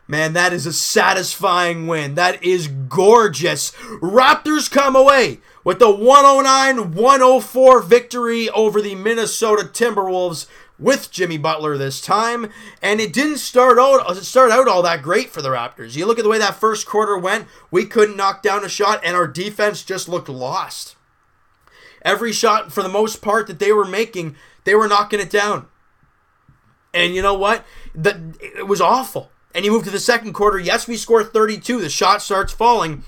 Man, that is a satisfying win. That is gorgeous. Raptors come away with the 109-104 victory over the Minnesota Timberwolves with Jimmy Butler this time. And it didn't start out all that great for the Raptors. You look at the way that first quarter went, we couldn't knock down a shot, and our defense just looked lost. Every shot, for the most part, that they were making, they were knocking it down. And you know what? It was awful. And you move to the second quarter. Yes, we score 32. The shot starts falling.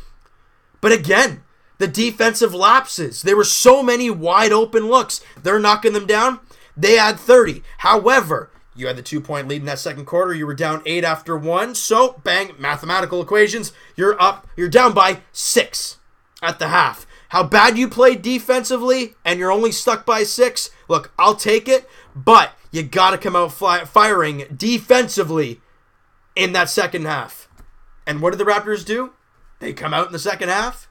But again, the defensive lapses. There were so many wide open looks. They're knocking them down. They had 30. However, you had the 2-point lead in that second quarter. You were down 8 after 1. So, bang, mathematical equations. You're down by 6 at the half. How bad you played defensively and you're only stuck by 6? Look, I'll take it. But you got to come out firing defensively in that second half. And what did the Raptors do? They come out in the second half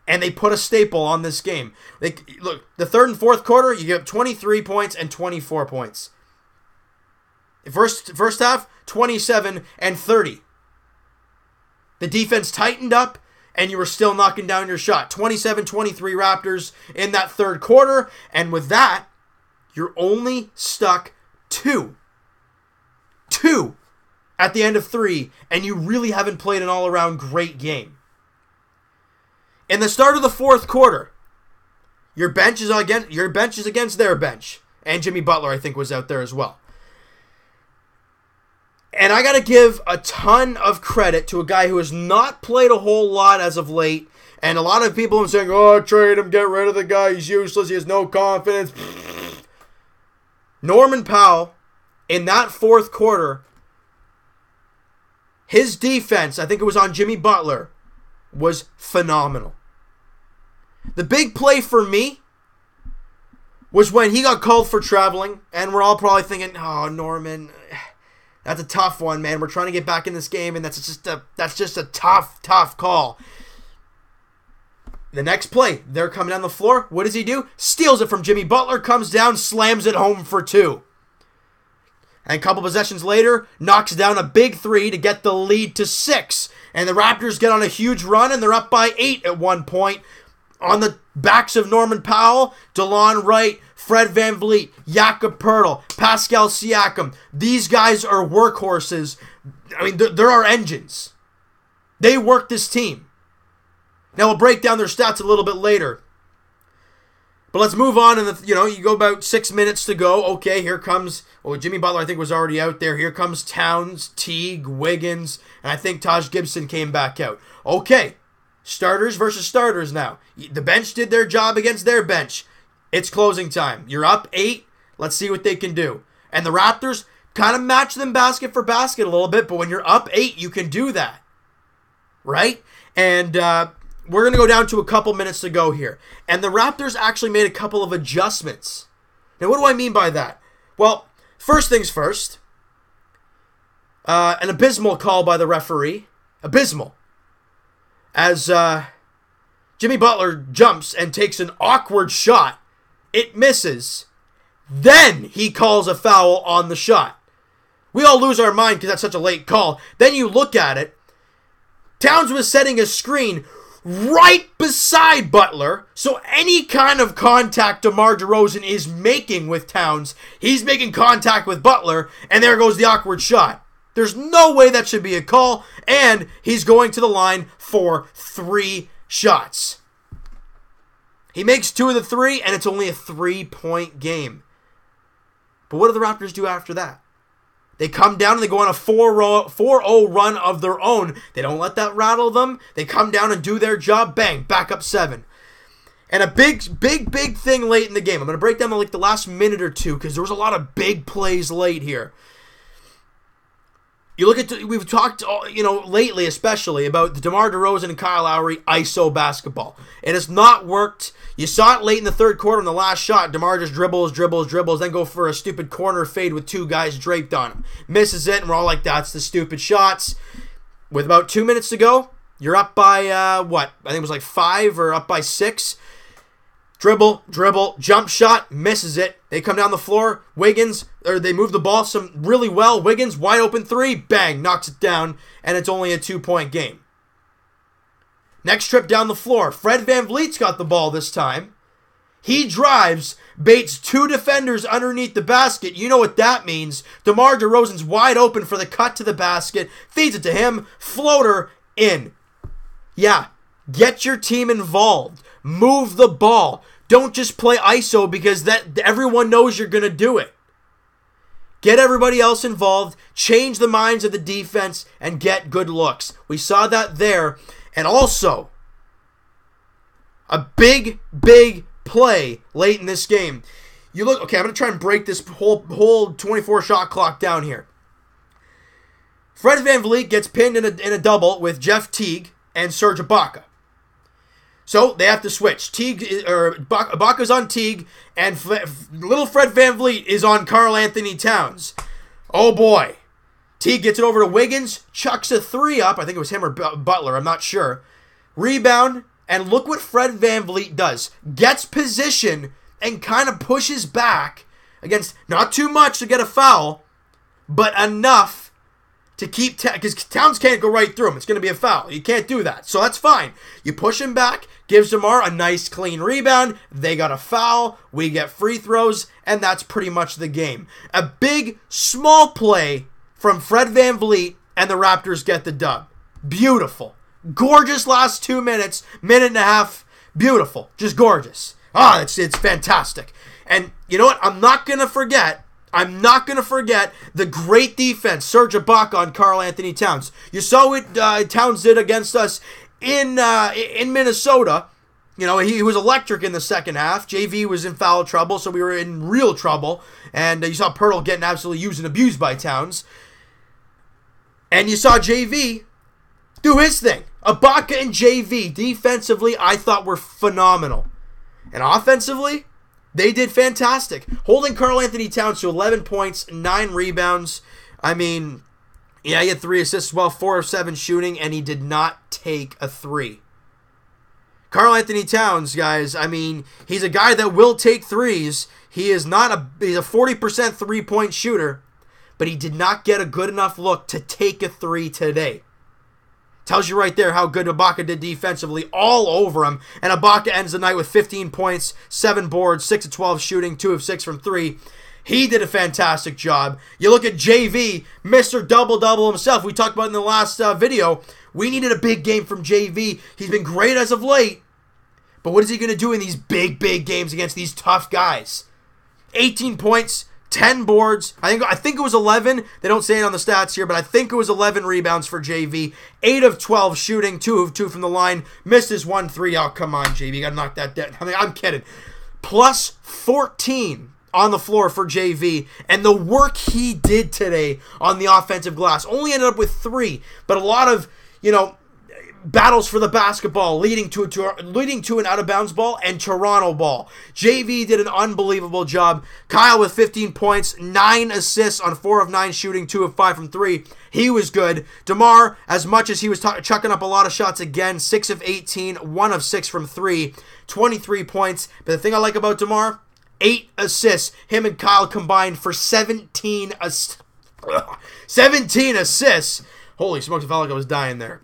and they put a staple on this game. Look, the third and fourth quarter, you get 23 points and 24 points. First half, 27 and 30. The defense tightened up and you were still knocking down your shot. 27-23 Raptors in that third quarter. And with that, you're only stuck 2 at the end of 3, and you really haven't played an all-around great game. In the start of the fourth quarter, your bench is against their bench, and Jimmy Butler, I think, was out there as well. And I got to give a ton of credit to a guy who has not played a whole lot as of late, and a lot of people are saying, oh, trade him, get rid of the guy, he's useless, he has no confidence. Norman Powell, in that fourth quarter, his defense, I think it was on Jimmy Butler, was phenomenal. The big play for me was when he got called for traveling, and we're all probably thinking, oh, Norman, that's a tough one, man. We're trying to get back in this game, and that's just a tough call. The next play, they're coming down the floor. What does he do? Steals it from Jimmy Butler, comes down, slams it home for 2. And a couple possessions later, knocks down a big 3 to get the lead to 6. And the Raptors get on a huge run, and they're up by 8 at one point. On the backs of Norman Powell, DeLon Wright, Fred VanVleet, Jakob Poeltl, Pascal Siakam. These guys are workhorses. I mean, they're our engines. They work this team. Now, we'll break down their stats a little bit later. But let's move on, and you go about 6 minutes to go. Okay, here comes, Jimmy Butler I think was already out there. Here comes Towns, Teague, Wiggins, and I think Taj Gibson came back out. Okay, starters versus starters now. The bench did their job against their bench. It's closing time. You're up 8. Let's see what they can do. And the Raptors kind of match them basket for basket a little bit, but when you're up 8, you can do that. Right? And we're going to go down to a couple minutes to go here. And the Raptors actually made a couple of adjustments. Now, what do I mean by that? Well, first things first. An abysmal call by the referee. Abysmal. As Jimmy Butler jumps and takes an awkward shot. It misses. Then he calls a foul on the shot. We all lose our mind because that's such a late call. Then you look at it. Towns was setting a screen right beside Butler, so any kind of contact DeMar DeRozan is making with Towns, he's making contact with Butler, and there goes the awkward shot. There's no way that should be a call, and he's going to the line for 3 shots. He makes 2 of the 3, and it's only a 3-point game. But what do the Raptors do after that? They come down and they go on a 4-0 run of their own. They don't let that rattle them. They come down and do their job. Bang, back up 7. And a big thing late in the game. I'm going to break down the last minute or two because there was a lot of big plays late here. You look at, we've talked, lately especially about the DeMar DeRozan and Kyle Lowry ISO basketball. It has not worked. You saw it late in the third quarter in the last shot. DeMar just dribbles, then go for a stupid corner fade with 2 guys draped on him. Misses it, and we're all like, that's the stupid shots. With about 2 minutes to go, you're up by, I think it was 5 or up by 6. Dribble, jump shot, misses it. They come down the floor. They move the ball really well. Wiggins, wide open three, bang, knocks it down, and it's only a 2-point game. Next trip down the floor, Fred VanVleet's got the ball this time. He drives, baits 2 defenders underneath the basket. You know what that means. DeMar DeRozan's wide open for the cut to the basket, feeds it to him, floater, in. Yeah, get your team involved. Move the ball. Don't just play ISO because everyone knows you're going to do it. Get everybody else involved, change the minds of the defense, and get good looks. We saw that there. And also, a big play late in this game. I'm going to try and break this whole 24-shot clock down here. Fred VanVleet gets pinned in a double with Jeff Teague and Serge Ibaka. So they have to switch. Ibaka's on Teague, and little Fred VanVleet is on Karl Anthony Towns. Oh boy. Teague gets it over to Wiggins, chucks a 3 up. I think it was him or Butler, I'm not sure. Rebound, and look what Fred VanVleet does. Gets position and kind of pushes back against, not too much to get a foul, but enough to keep, because Towns can't go right through him. It's going to be a foul. You can't do that. So that's fine. You push him back, gives DeMar a nice clean rebound. They got a foul. We get free throws, and that's pretty much the game. A big, small play from Fred VanVleet, and the Raptors get the dub. Beautiful. Gorgeous last 2 minutes, minute and a half. Beautiful. Just gorgeous. It's fantastic. And you know what? I'm not going to forget the great defense, Serge Ibaka on Karl Anthony Towns. You saw what Towns did against us in Minnesota. You know, he was electric in the second half. JV was in foul trouble, so we were in real trouble. And you saw Pirtle getting absolutely used and abused by Towns. And you saw JV do his thing. Ibaka and JV, defensively, I thought were phenomenal. And offensively, they did fantastic. Holding Karl Anthony Towns to 11 points, 9 rebounds. I mean, yeah, he had 3 assists as well, 4 of 7 shooting, and he did not take a 3. Karl Anthony Towns, guys, I mean, he's a guy that will take threes. He's a 40% three-point shooter, but he did not get a good enough look to take a 3 today. Tells you right there how good Ibaka did defensively, all over him. And Ibaka ends the night with 15 points, 7 boards, 6 of 12 shooting, 2 of 6 from 3. He did a fantastic job. You look at JV, Mr. Double-Double himself. We talked about in the last video. We needed a big game from JV. He's been great as of late. But what is he going to do in these big games against these tough guys? 18 points, 10 boards. I think it was 11. They don't say it on the stats here, but I think it was 11 rebounds for JV. 8 of 12 shooting, 2 of 2 from the line. Missed his 1-3. Oh, come on, JV. You got to knock that down. I'm kidding. Plus 14 on the floor for JV. And the work he did today on the offensive glass. Only ended up with 3, but a lot of, battles for the basketball leading to an out-of-bounds ball and Toronto ball. JV did an unbelievable job. Kyle with 15 points, 9 assists on 4 of 9 shooting, 2 of 5 from 3. He was good. DeMar, as much as he was chucking up a lot of shots again, 6 of 18, 1 of 6 from 3, 23 points. But the thing I like about DeMar, 8 assists. Him and Kyle combined for 17 assists. Holy smokes, I felt like I was dying there.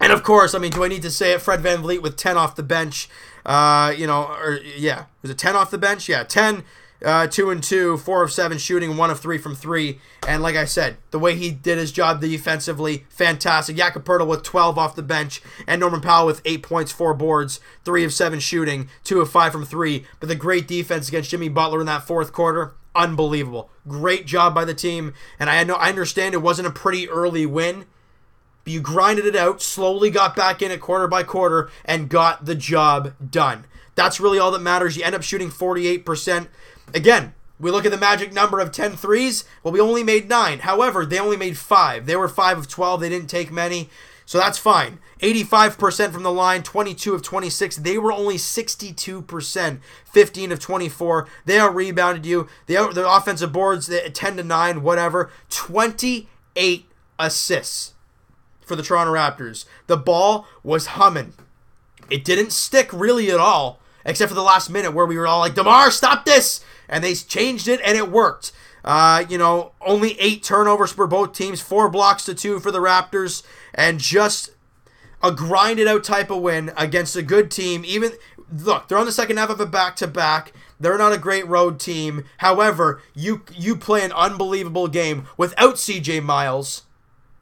And of course, do I need to say it? Fred VanVleet with 10 off the bench. Was it 10 off the bench? Yeah, 10, 2 and 2, 4 of 7 shooting, 1 of 3 from 3. And like I said, the way he did his job defensively, fantastic. Jakob Poeltl with 12 off the bench, and Norman Powell with 8 points, 4 boards, 3 of 7 shooting, 2 of 5 from 3. But the great defense against Jimmy Butler in that fourth quarter, unbelievable. Great job by the team. And I understand it wasn't a pretty early win. You grinded it out, slowly got back in it quarter by quarter, and got the job done. That's really all that matters. You end up shooting 48%. Again, we look at the magic number of 10 threes. Well, we only made 9. However, they only made 5. They were 5 of 12. They didn't take many. So that's fine. 85% from the line, 22 of 26. They were only 62%, 15 of 24. They out-rebounded you. The offensive boards, 10 to 9, whatever. 28 assists for the Toronto Raptors. The ball was humming. It didn't stick really at all, Except for the last minute where we were all like, DeMar, stop this! And they changed it, and it worked. Only 8 turnovers for both teams, 4 blocks to 2 for the Raptors, and just a grinded-out type of win against a good team. Look, they're on the second half of a back-to-back. They're not a great road team. However, you play an unbelievable game without CJ Miles,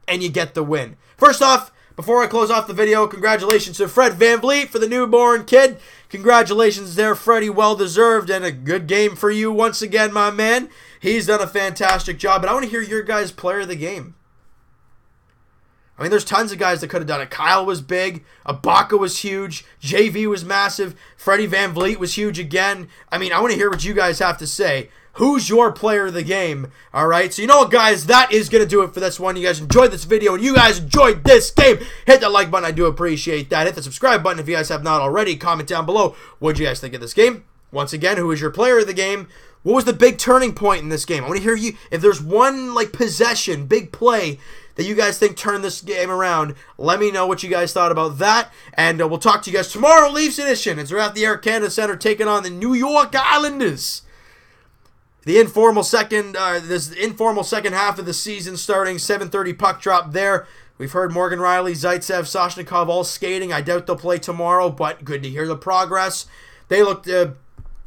and you get the win. First off, before I close off the video, congratulations to Fred VanVleet for the newborn kid. Congratulations there, Freddie. Well-deserved, and a good game for you once again, my man. He's done a fantastic job, but I want to hear your guys' player of the game. I mean, there's tons of guys that could have done it. Kyle was big. Ibaka was huge. JV was massive. Freddie VanVleet was huge again. I mean, I want to hear what you guys have to say. Who's your player of the game? All right, so you know what, guys? That is going to do it for this one. You guys enjoyed this video, and you guys enjoyed this game. Hit that like button. I do appreciate that. Hit the subscribe button if you guys have not already. Comment down below. What did you guys think of this game? Once again, who is your player of the game? What was the big turning point in this game? I want to hear you. If there's one possession, big play that you guys think turned this game around, let me know what you guys thought about that. And we'll talk to you guys tomorrow, Leafs Edition. It's at the Air Canada Center taking on the New York Islanders. The informal second half of the season starting, 7:30 puck drop there. We've heard Morgan Rielly, Zaitsev, Soshnikov all skating. I doubt they'll play tomorrow, but good to hear the progress. They look to,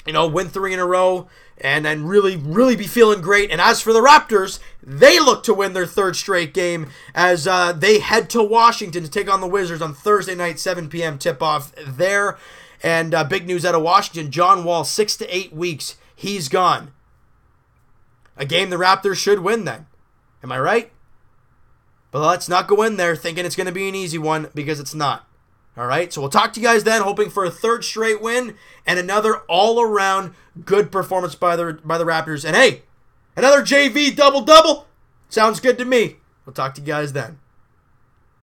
win 3 in a row and then really, really be feeling great. And as for the Raptors, they look to win their 3rd straight game as they head to Washington to take on the Wizards on Thursday night, 7 p.m. tip-off there. And big news out of Washington, John Wall, 6 to 8 weeks, he's gone. A game the Raptors should win then. Am I right? But let's not go in there thinking it's going to be an easy one, because it's not. All right, so we'll talk to you guys then, hoping for a 3rd straight win and another all-around good performance by the Raptors. And hey, another JV double-double sounds good to me. We'll talk to you guys then.